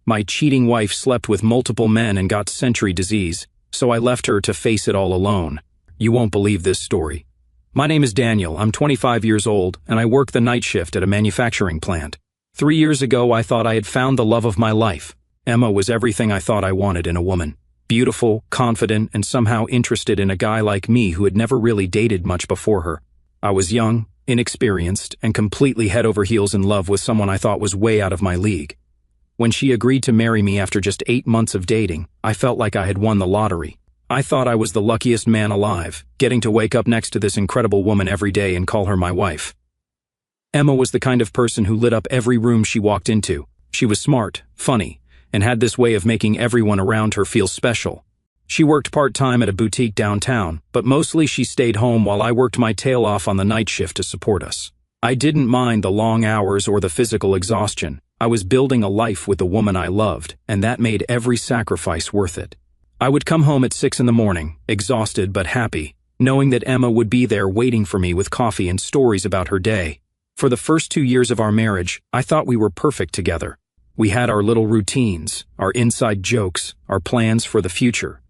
My cheating wife slept with multiple men and got century disease, so I left her to face it all alone. You won't believe this story. My name is Daniel, I'm 25 years old, and I work the night shift at a manufacturing plant. 3 years ago, I thought I had found the love of my life. Emma was everything I thought I wanted in a woman. Beautiful, confident, and somehow interested in a guy like me who had never really dated much before her. I was young, inexperienced, and completely head over heels in love with someone I thought was way out of my league. When she agreed to marry me after just 8 months of dating, I felt like I had won the lottery. I thought I was the luckiest man alive, getting to wake up next to this incredible woman every day and call her my wife. Emma was the kind of person who lit up every room she walked into. She was smart, funny, and had this way of making everyone around her feel special. She worked part-time at a boutique downtown, but mostly she stayed home while I worked my tail off on the night shift to support us. I didn't mind the long hours or the physical exhaustion. I was building a life with the woman I loved, and that made every sacrifice worth it. I would come home at 6 in the morning, exhausted but happy, knowing that Emma would be there waiting for me with coffee and stories about her day. For the first 2 years of our marriage, I thought we were perfect together. We had our little routines, our inside jokes, our plans for the future.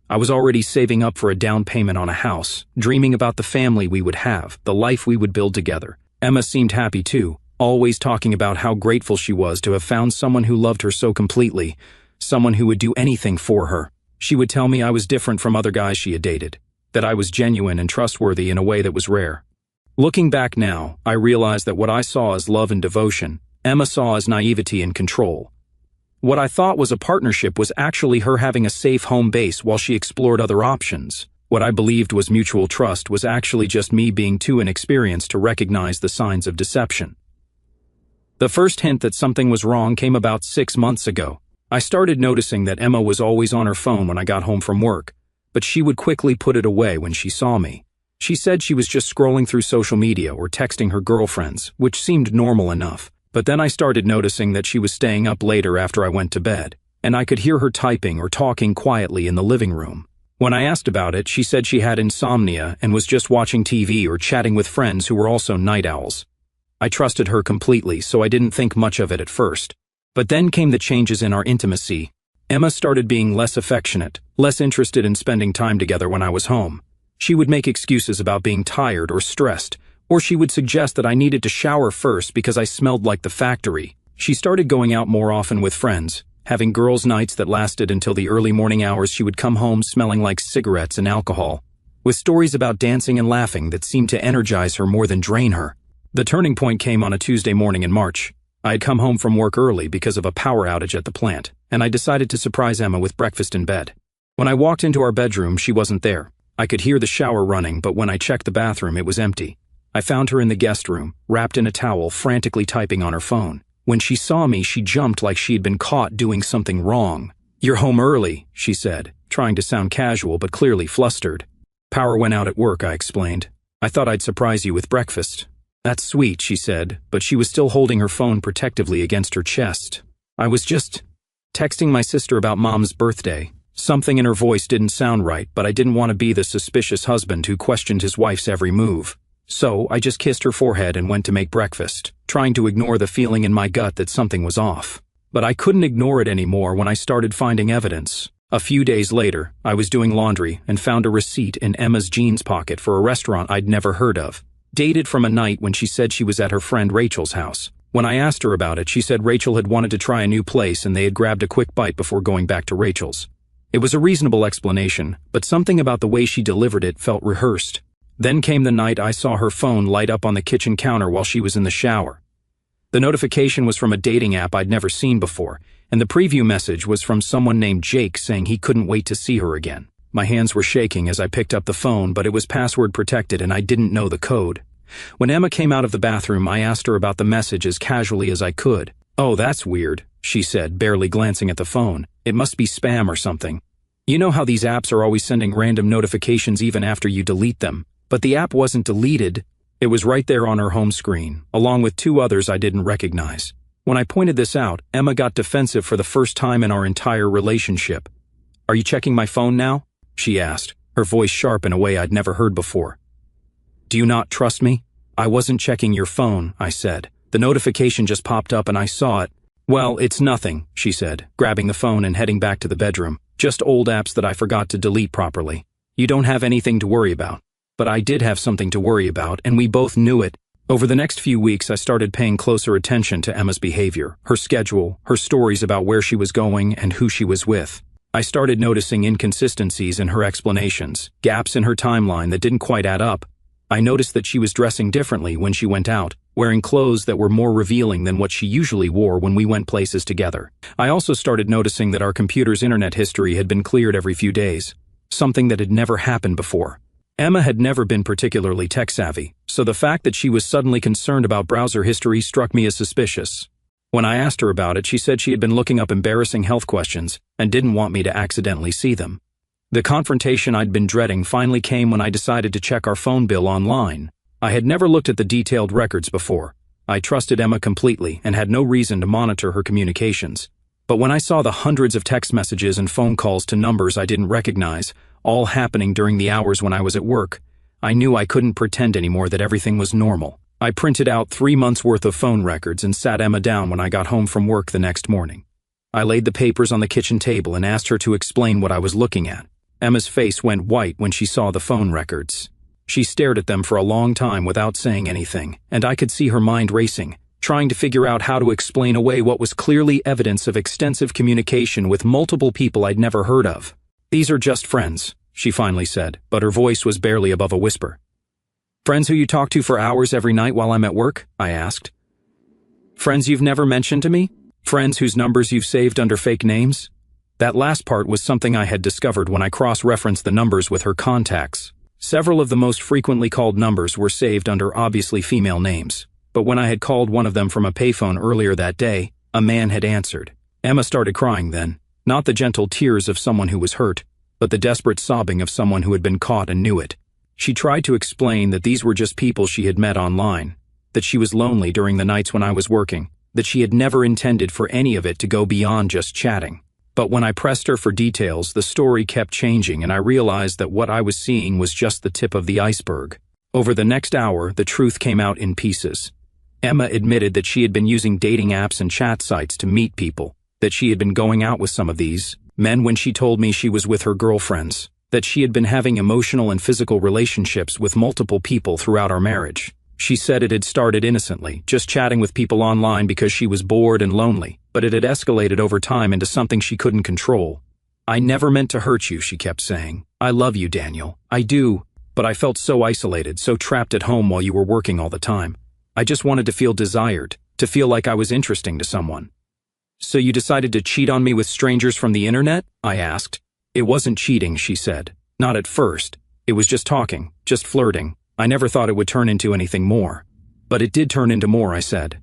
I was already saving up for a down payment on a house, dreaming about the family we would have, the life we would build together. Emma seemed happy too, always talking about how grateful she was to have found someone who loved her so completely, someone who would do anything for her. She would tell me I was different from other guys she had dated, that I was genuine and trustworthy in a way that was rare. Looking back now, I realized that what I saw as love and devotion, Emma saw as naivety and control. What I thought was a partnership was actually her having a safe home base while she explored other options. What I believed was mutual trust was actually just me being too inexperienced to recognize the signs of deception. The first hint that something was wrong came about 6 months ago. I started noticing that Emma was always on her phone when I got home from work, but she would quickly put it away when she saw me. She said she was just scrolling through social media or texting her girlfriends, which seemed normal enough. But then I started noticing that she was staying up later after I went to bed, and I could hear her typing or talking quietly in the living room. When I asked about it, she said she had insomnia and was just watching TV or chatting with friends who were also night owls. I trusted her completely, so I didn't think much of it at first. But then came the changes in our intimacy. Emma started being less affectionate, less interested in spending time together when I was home. She would make excuses about being tired or stressed, or she would suggest that I needed to shower first because I smelled like the factory. She started going out more often with friends, having girls' nights that lasted until the early morning hours. She would come home smelling like cigarettes and alcohol, with stories about dancing and laughing that seemed to energize her more than drain her. The turning point came on a Tuesday morning in March. I had come home from work early because of a power outage at the plant, and I decided to surprise Emma with breakfast in bed. When I walked into our bedroom, she wasn't there. I could hear the shower running, but when I checked the bathroom, it was empty. I found her in the guest room, wrapped in a towel, frantically typing on her phone. When she saw me, she jumped like she had been caught doing something wrong. "You're home early," she said, trying to sound casual but clearly flustered. "Power went out at work," I explained. "I thought I'd surprise you with breakfast." "That's sweet," she said, but she was still holding her phone protectively against her chest. "I was just texting my sister about Mom's birthday." Something in her voice didn't sound right, but I didn't want to be the suspicious husband who questioned his wife's every move. So I just kissed her forehead and went to make breakfast, trying to ignore the feeling in my gut that something was off. But I couldn't ignore it anymore when I started finding evidence. A few days later, I was doing laundry and found a receipt in Emma's jeans pocket for a restaurant I'd never heard of, dated from a night when she said she was at her friend Rachel's house. When I asked her about it, she said Rachel had wanted to try a new place and they had grabbed a quick bite before going back to Rachel's. It was a reasonable explanation, but something about the way she delivered it felt rehearsed. Then came the night I saw her phone light up on the kitchen counter while she was in the shower. The notification was from a dating app I'd never seen before, and the preview message was from someone named Jake saying he couldn't wait to see her again. My hands were shaking as I picked up the phone, but it was password protected and I didn't know the code. When Emma came out of the bathroom, I asked her about the message as casually as I could. "Oh, that's weird," she said, barely glancing at the phone. "It must be spam or something. You know how these apps are always sending random notifications even after you delete them?" But the app wasn't deleted. It was right there on her home screen, along with 2 others I didn't recognize. When I pointed this out, Emma got defensive for the first time in our entire relationship. "Are you checking my phone now?" she asked, her voice sharp in a way I'd never heard before. "Do you not trust me?" "I wasn't checking your phone," I said. "The notification just popped up and I saw it." Well, it's nothing, she said, grabbing the phone and heading back to the bedroom. Just old apps that I forgot to delete properly. You don't have anything to worry about. But I did have something to worry about, and we both knew it. Over the next few weeks, I started paying closer attention to Emma's behavior, her schedule, her stories about where she was going and who she was with. I started noticing inconsistencies in her explanations, gaps in her timeline that didn't quite add up. I noticed that she was dressing differently when she went out, wearing clothes that were more revealing than what she usually wore when we went places together. I also started noticing that our computer's internet history had been cleared every few days, something that had never happened before. Emma had never been particularly tech-savvy, so the fact that she was suddenly concerned about browser history struck me as suspicious. When I asked her about it, she said she had been looking up embarrassing health questions and didn't want me to accidentally see them. The confrontation I'd been dreading finally came when I decided to check our phone bill online. I had never looked at the detailed records before. I trusted Emma completely and had no reason to monitor her communications. But when I saw the hundreds of text messages and phone calls to numbers I didn't recognize, all happening during the hours when I was at work, I knew I couldn't pretend anymore that everything was normal. I printed out 3 months' worth of phone records and sat Emma down when I got home from work the next morning. I laid the papers on the kitchen table and asked her to explain what I was looking at. Emma's face went white when she saw the phone records. She stared at them for a long time without saying anything, and I could see her mind racing, trying to figure out how to explain away what was clearly evidence of extensive communication with multiple people I'd never heard of. "These are just friends," she finally said, but her voice was barely above a whisper. "Friends who you talk to for hours every night while I'm at work?" I asked. "Friends you've never mentioned to me? Friends whose numbers you've saved under fake names?" That last part was something I had discovered when I cross-referenced the numbers with her contacts. Several of the most frequently called numbers were saved under obviously female names, but when I had called one of them from a payphone earlier that day, a man had answered. Emma started crying then, not the gentle tears of someone who was hurt, but the desperate sobbing of someone who had been caught and knew it. She tried to explain that these were just people she had met online, that she was lonely during the nights when I was working, that she had never intended for any of it to go beyond just chatting. But when I pressed her for details, the story kept changing and I realized that what I was seeing was just the tip of the iceberg. Over the next hour, the truth came out in pieces. Emma admitted that she had been using dating apps and chat sites to meet people, that she had been going out with some of these men when she told me she was with her girlfriends, that she had been having emotional and physical relationships with multiple people throughout our marriage. She said it had started innocently, just chatting with people online because she was bored and lonely, but it had escalated over time into something she couldn't control. "I never meant to hurt you," she kept saying. "I love you, Daniel. I do. But I felt so isolated, so trapped at home while you were working all the time. I just wanted to feel desired, to feel like I was interesting to someone." "So you decided to cheat on me with strangers from the internet?" I asked. "It wasn't cheating," she said. "Not at first. It was just talking, just flirting. I never thought it would turn into anything more. But it did turn into more," I said.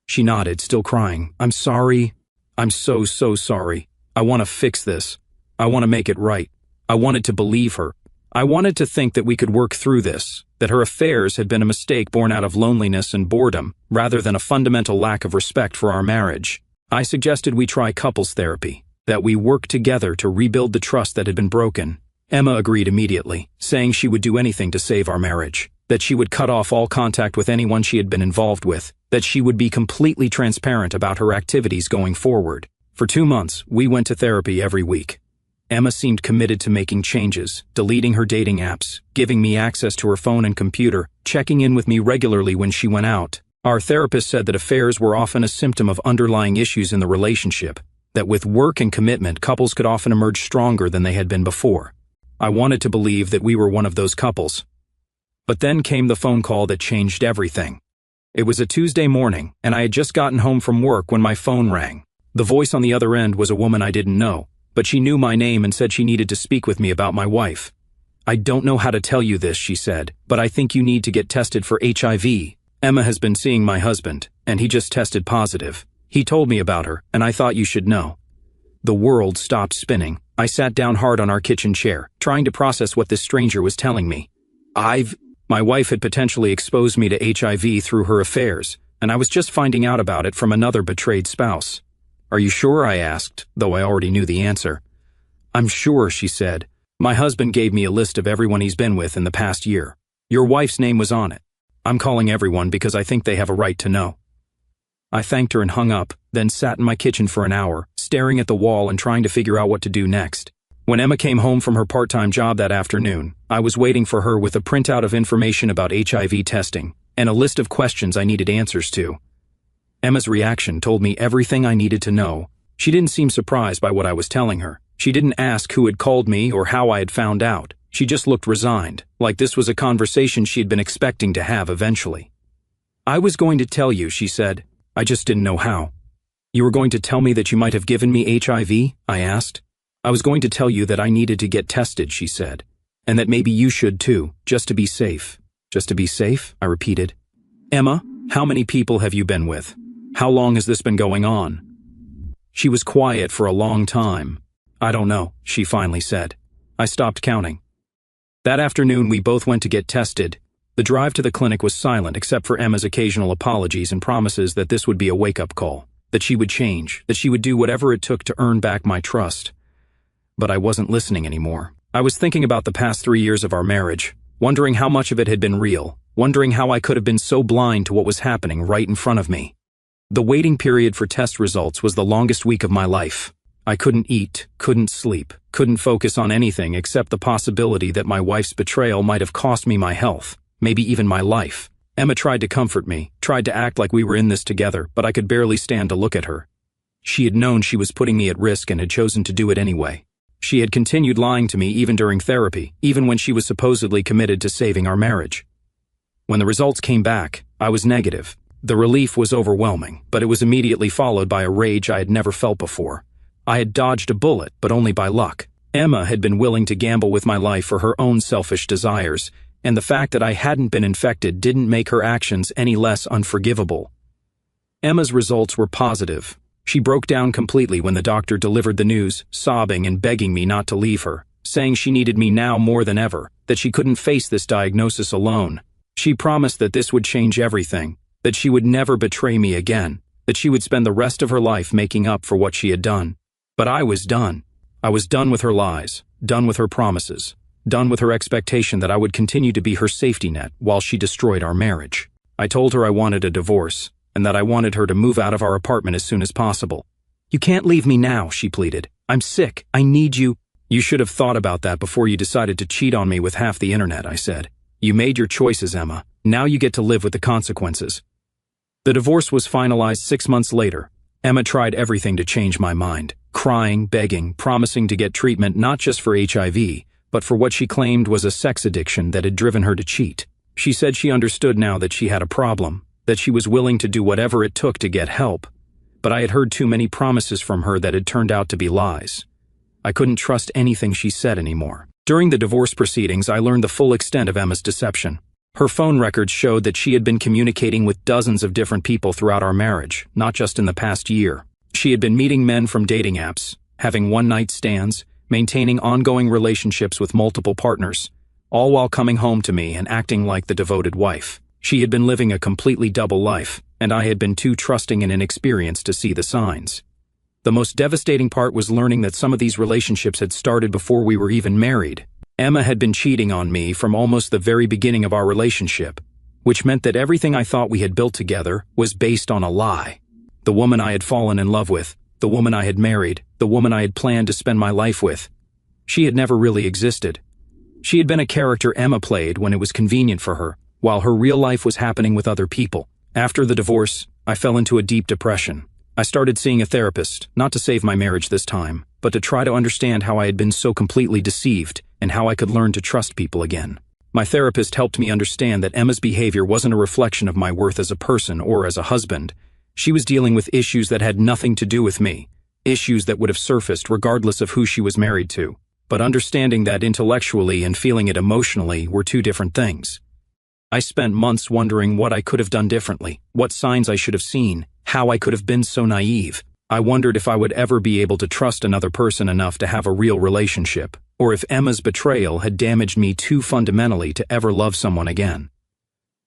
She nodded, still crying. "I'm sorry. I'm so sorry. I want to fix this. I want to make it right. I wanted to believe her. I wanted to think that we could work through this, that her affairs had been a mistake born out of loneliness and boredom, rather than a fundamental lack of respect for our marriage. I suggested we try couples therapy, that we work together to rebuild the trust that had been broken. Emma agreed immediately, saying she would do anything to save our marriage, that she would cut off all contact with anyone she had been involved with, that she would be completely transparent about her activities going forward. For 2 months, we went to therapy every week. Emma seemed committed to making changes, deleting her dating apps, giving me access to her phone and computer, checking in with me regularly when she went out. Our therapist said that affairs were often a symptom of underlying issues in the relationship, that with work and commitment, couples could often emerge stronger than they had been before. I wanted to believe that we were one of those couples. But then came the phone call that changed everything. It was a Tuesday morning, and I had just gotten home from work when my phone rang. The voice on the other end was a woman I didn't know, but she knew my name and said she needed to speak with me about my wife. "I don't know how to tell you this," she said, "but I think you need to get tested for HIV. Emma has been seeing my husband, and he just tested positive. He told me about her, and I thought you should know." The world stopped spinning. I sat down hard on our kitchen chair, trying to process what this stranger was telling me. My wife had potentially exposed me to HIV through her affairs, and I was just finding out about it from another betrayed spouse. "Are you sure?" I asked, though I already knew the answer. "I'm sure," she said. "My husband gave me a list of everyone he's been with in the past year. Your wife's name was on it. I'm calling everyone because I think they have a right to know." I thanked her and hung up, then sat in my kitchen for an hour, staring at the wall and trying to figure out what to do next. When Emma came home from her part-time job that afternoon, I was waiting for her with a printout of information about HIV testing and a list of questions I needed answers to. Emma's reaction told me everything I needed to know. She didn't seem surprised by what I was telling her. She didn't ask who had called me or how I had found out. She just looked resigned, like this was a conversation she had been expecting to have eventually. "I was going to tell you," she said. "I just didn't know how." "You were going to tell me that you might have given me HIV?" I asked. "I was going to tell you that I needed to get tested," she said. "And that maybe you should too, just to be safe." "Just to be safe?" I repeated. "Emma, how many people have you been with? How long has this been going on?" She was quiet for a long time. "I don't know," she finally said. I stopped counting. That afternoon we both went to get tested. The drive to the clinic was silent except for Emma's occasional apologies and promises that this would be a wake-up call, that she would change, that she would do whatever it took to earn back my trust. But I wasn't listening anymore. I was thinking about the past 3 years of our marriage, wondering how much of it had been real, wondering how I could have been so blind to what was happening right in front of me. The waiting period for test results was the longest week of my life. I couldn't eat, couldn't sleep, couldn't focus on anything except the possibility that my wife's betrayal might have cost me my health, maybe even my life. Emma tried to comfort me, tried to act like we were in this together, but I could barely stand to look at her. She had known she was putting me at risk and had chosen to do it anyway. She had continued lying to me even during therapy, even when she was supposedly committed to saving our marriage. When the results came back, I was negative. The relief was overwhelming, but it was immediately followed by a rage I had never felt before. I had dodged a bullet, but only by luck. Emma had been willing to gamble with my life for her own selfish desires, and the fact that I hadn't been infected didn't make her actions any less unforgivable. Emma's results were positive. She broke down completely when the doctor delivered the news, sobbing and begging me not to leave her, saying she needed me now more than ever, that she couldn't face this diagnosis alone. She promised that this would change everything, that she would never betray me again, that she would spend the rest of her life making up for what she had done. But I was done. I was done with her lies, done with her promises, done with her expectation that I would continue to be her safety net while she destroyed our marriage. I told her I wanted a divorce, and that I wanted her to move out of our apartment as soon as possible. "You can't leave me now," she pleaded. "I'm sick. I need you." "You should have thought about that before you decided to cheat on me with half the internet," I said. "You made your choices, Emma. Now you get to live with the consequences." The divorce was finalized 6 months later. Emma tried everything to change my mind, crying, begging, promising to get treatment not just for HIV, but for what she claimed was a sex addiction that had driven her to cheat. She said she understood now that she had a problem, that she was willing to do whatever it took to get help. But I had heard too many promises from her that had turned out to be lies. I couldn't trust anything she said anymore. During the divorce proceedings, I learned the full extent of Emma's deception. Her phone records showed that she had been communicating with dozens of different people throughout our marriage, not just in the past year. She had been meeting men from dating apps, having one-night stands, maintaining ongoing relationships with multiple partners, all while coming home to me and acting like the devoted wife. She had been living a completely double life, and I had been too trusting and inexperienced to see the signs. The most devastating part was learning that some of these relationships had started before we were even married. Emma had been cheating on me from almost the very beginning of our relationship, which meant that everything I thought we had built together was based on a lie. The woman I had fallen in love with, the woman I had married, the woman I had planned to spend my life with. She had never really existed. She had been a character Emma played when it was convenient for her, while her real life was happening with other people. After the divorce, I fell into a deep depression. I started seeing a therapist, not to save my marriage this time, but to try to understand how I had been so completely deceived and how I could learn to trust people again. My therapist helped me understand that Emma's behavior wasn't a reflection of my worth as a person or as a husband. She was dealing with issues that had nothing to do with me, issues that would have surfaced regardless of who she was married to. But understanding that intellectually and feeling it emotionally were two different things. I spent months wondering what I could have done differently, what signs I should have seen, how I could have been so naive. I wondered if I would ever be able to trust another person enough to have a real relationship, or if Emma's betrayal had damaged me too fundamentally to ever love someone again.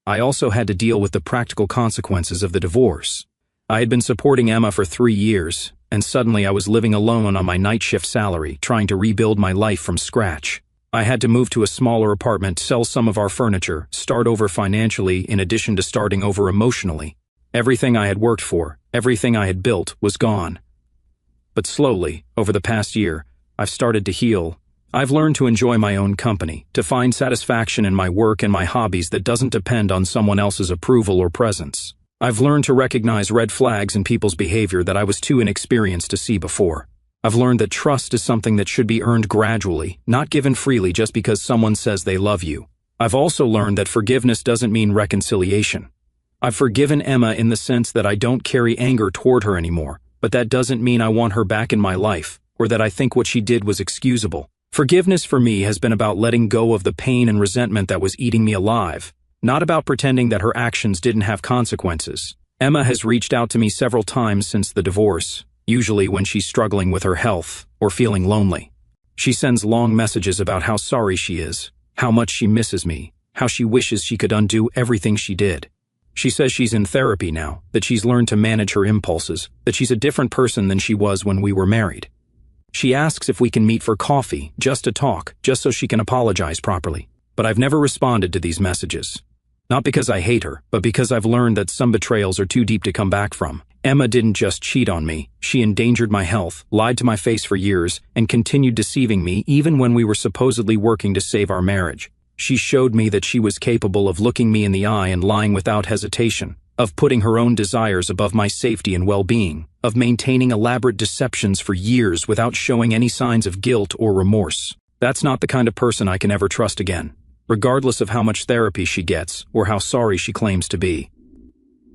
I also had to deal with the practical consequences of the divorce. I had been supporting Emma for 3 years, and suddenly I was living alone on my night shift salary, trying to rebuild my life from scratch. I had to move to a smaller apartment, sell some of our furniture, start over financially in addition to starting over emotionally. Everything I had worked for, everything I had built, was gone. But slowly, over the past year, I've started to heal. I've learned to enjoy my own company, to find satisfaction in my work and my hobbies that doesn't depend on someone else's approval or presence. I've learned to recognize red flags in people's behavior that I was too inexperienced to see before. I've learned that trust is something that should be earned gradually, not given freely just because someone says they love you. I've also learned that forgiveness doesn't mean reconciliation. I've forgiven Emma in the sense that I don't carry anger toward her anymore, but that doesn't mean I want her back in my life, or that I think what she did was excusable. Forgiveness for me has been about letting go of the pain and resentment that was eating me alive, not about pretending that her actions didn't have consequences. Emma has reached out to me several times since the divorce, usually when she's struggling with her health or feeling lonely. She sends long messages about how sorry she is, how much she misses me, how she wishes she could undo everything she did. She says she's in therapy now, that she's learned to manage her impulses, that she's a different person than she was when we were married. She asks if we can meet for coffee, just to talk, just so she can apologize properly. But I've never responded to these messages. Not because I hate her, but because I've learned that some betrayals are too deep to come back from. Emma didn't just cheat on me, she endangered my health, lied to my face for years, and continued deceiving me even when we were supposedly working to save our marriage. She showed me that she was capable of looking me in the eye and lying without hesitation, of putting her own desires above my safety and well-being, of maintaining elaborate deceptions for years without showing any signs of guilt or remorse. That's not the kind of person I can ever trust again, regardless of how much therapy she gets or how sorry she claims to be.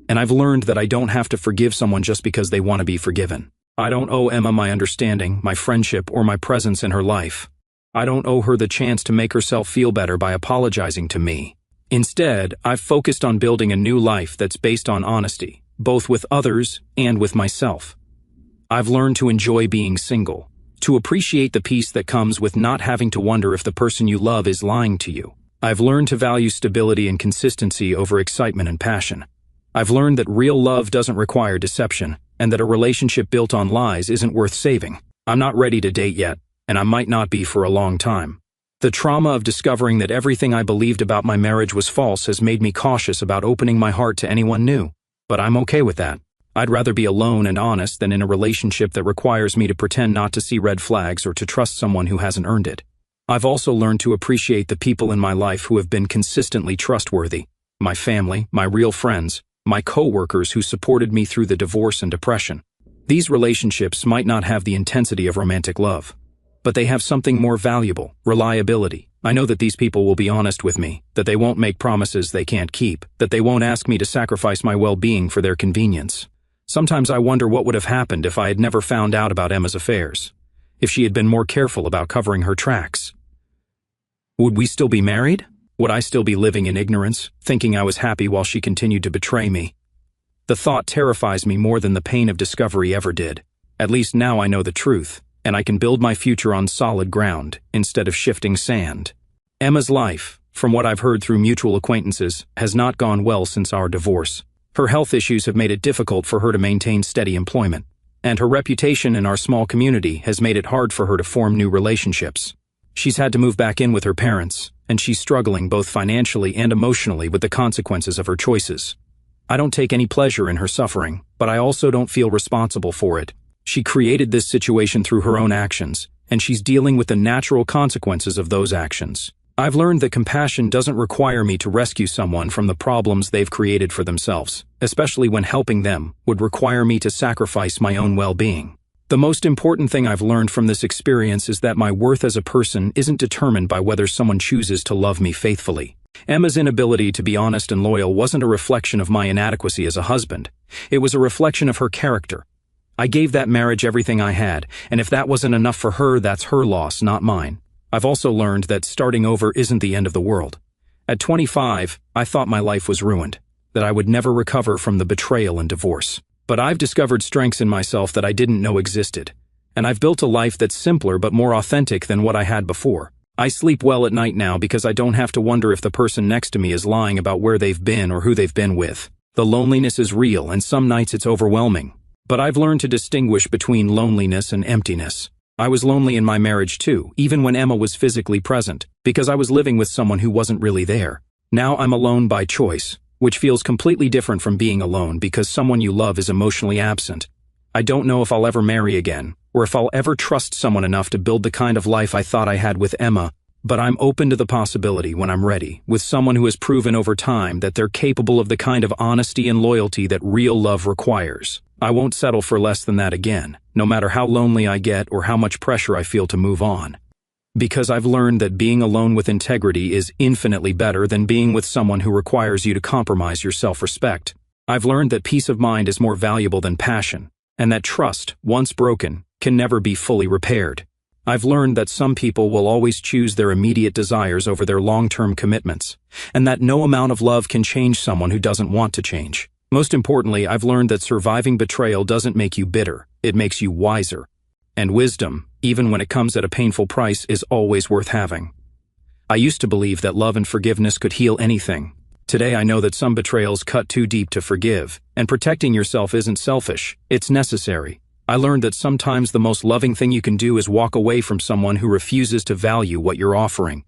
And I've learned that I don't have to forgive someone just because they want to be forgiven. I don't owe Emma my understanding, my friendship, or my presence in her life. I don't owe her the chance to make herself feel better by apologizing to me. Instead, I've focused on building a new life that's based on honesty, both with others and with myself. I've learned to enjoy being single, to appreciate the peace that comes with not having to wonder if the person you love is lying to you. I've learned to value stability and consistency over excitement and passion. I've learned that real love doesn't require deception, and that a relationship built on lies isn't worth saving. I'm not ready to date yet, and I might not be for a long time. The trauma of discovering that everything I believed about my marriage was false has made me cautious about opening my heart to anyone new. But I'm okay with that. I'd rather be alone and honest than in a relationship that requires me to pretend not to see red flags or to trust someone who hasn't earned it. I've also learned to appreciate the people in my life who have been consistently trustworthy. My family, my real friends, my co-workers who supported me through the divorce and depression. These relationships might not have the intensity of romantic love, but they have something more valuable: reliability. I know that these people will be honest with me, that they won't make promises they can't keep, that they won't ask me to sacrifice my well-being for their convenience. Sometimes I wonder what would have happened if I had never found out about Emma's affairs, if she had been more careful about covering her tracks. Would we still be married? Would I still be living in ignorance, thinking I was happy while she continued to betray me? The thought terrifies me more than the pain of discovery ever did. At least now I know the truth, and I can build my future on solid ground instead of shifting sand. Emma's life, from what I've heard through mutual acquaintances, has not gone well since our divorce. Her health issues have made it difficult for her to maintain steady employment, and her reputation in our small community has made it hard for her to form new relationships. She's had to move back in with her parents, and she's struggling both financially and emotionally with the consequences of her choices. I don't take any pleasure in her suffering, but I also don't feel responsible for it. She created this situation through her own actions, and she's dealing with the natural consequences of those actions. I've learned that compassion doesn't require me to rescue someone from the problems they've created for themselves, especially when helping them would require me to sacrifice my own well-being. The most important thing I've learned from this experience is that my worth as a person isn't determined by whether someone chooses to love me faithfully. Emma's inability to be honest and loyal wasn't a reflection of my inadequacy as a husband. It was a reflection of her character. I gave that marriage everything I had, and if that wasn't enough for her, that's her loss, not mine. I've also learned that starting over isn't the end of the world. At 25, I thought my life was ruined, that I would never recover from the betrayal and divorce. But I've discovered strengths in myself that I didn't know existed, and I've built a life that's simpler but more authentic than what I had before. I sleep well at night now because I don't have to wonder if the person next to me is lying about where they've been or who they've been with. The loneliness is real, and some nights it's overwhelming. But I've learned to distinguish between loneliness and emptiness. I was lonely in my marriage too, even when Emma was physically present, because I was living with someone who wasn't really there. Now I'm alone by choice, which feels completely different from being alone because someone you love is emotionally absent. I don't know if I'll ever marry again, or if I'll ever trust someone enough to build the kind of life I thought I had with Emma, but I'm open to the possibility when I'm ready, with someone who has proven over time that they're capable of the kind of honesty and loyalty that real love requires. I won't settle for less than that again, no matter how lonely I get or how much pressure I feel to move on. Because I've learned that being alone with integrity is infinitely better than being with someone who requires you to compromise your self-respect. I've learned that peace of mind is more valuable than passion, and that trust, once broken, can never be fully repaired. I've learned that some people will always choose their immediate desires over their long-term commitments, and that no amount of love can change someone who doesn't want to change. Most importantly, I've learned that surviving betrayal doesn't make you bitter, it makes you wiser. And wisdom, even when it comes at a painful price, is always worth having. I used to believe that love and forgiveness could heal anything. Today I know that some betrayals cut too deep to forgive, and protecting yourself isn't selfish, it's necessary. I learned that sometimes the most loving thing you can do is walk away from someone who refuses to value what you're offering.